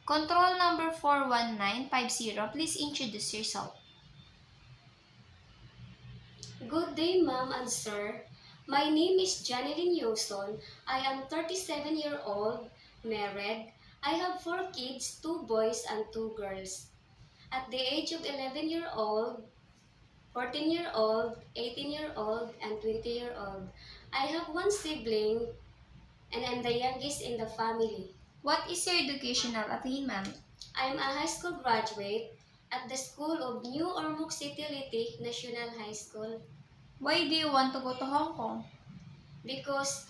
Control number 41950, please introduce yourself. Good day, ma'am and sir. My name is Janeline Yoson. I am 37-year-old, married. I have 4 kids, 2 boys and 2 girls. At the age of 11-year-old, 14-year-old, 18-year-old, and 20-year-old, I have one sibling and I'm the youngest in the family. What is your educational attainment? I am a high school graduate at the school of New Ormoc City Leyte National High School Why do you want to go to Hong Kong? because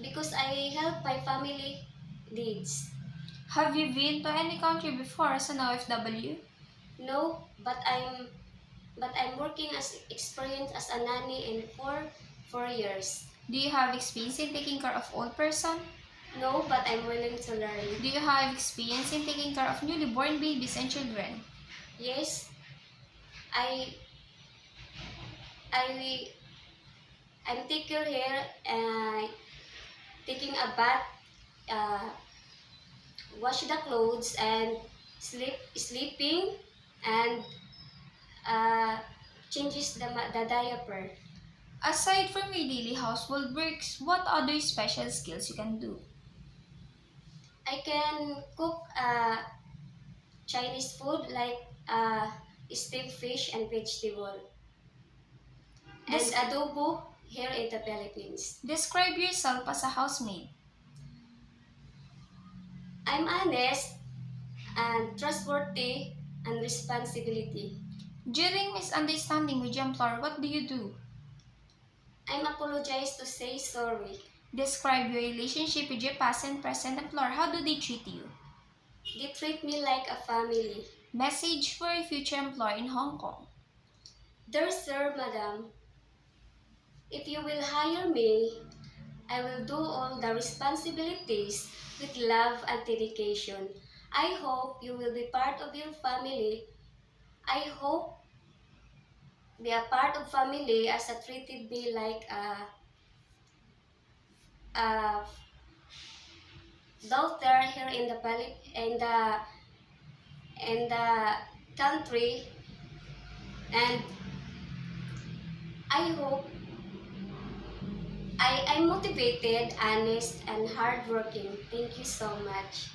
because I help my family needs. Have you been to any country before as an OFW? No, but I'm working as experience as a nanny in 4 years. Do you have experience in taking care of old person? No, but I'm willing to learn. Do you have experience in taking care of newly born babies and children? Yes, I I I'm take care here taking a bath, uh, wash the clothes and sleeping and uh, changes the diaper. Aside from your daily household works, what other special skills you can do? I can cook Chinese food like steamed fish and vegetable and Des- adobo here in the Philippines. Describe yourself as a housemaid. I'm honest and trustworthy and responsibility. During misunderstanding with your employer, what do you do? I'm apologize to say sorry. Describe your relationship with your past and present employer. How do they treat you? They treat me like a family. Message for a future employer in Hong Kong. Dear sir, madam, if you will hire me, I will do all the responsibilities with love and dedication. I hope you will be part of your family. I hope be a part of family as a treated me like a daughter here in the in the country, and I hope I'm motivated, honest, and hardworking. Thank you so much.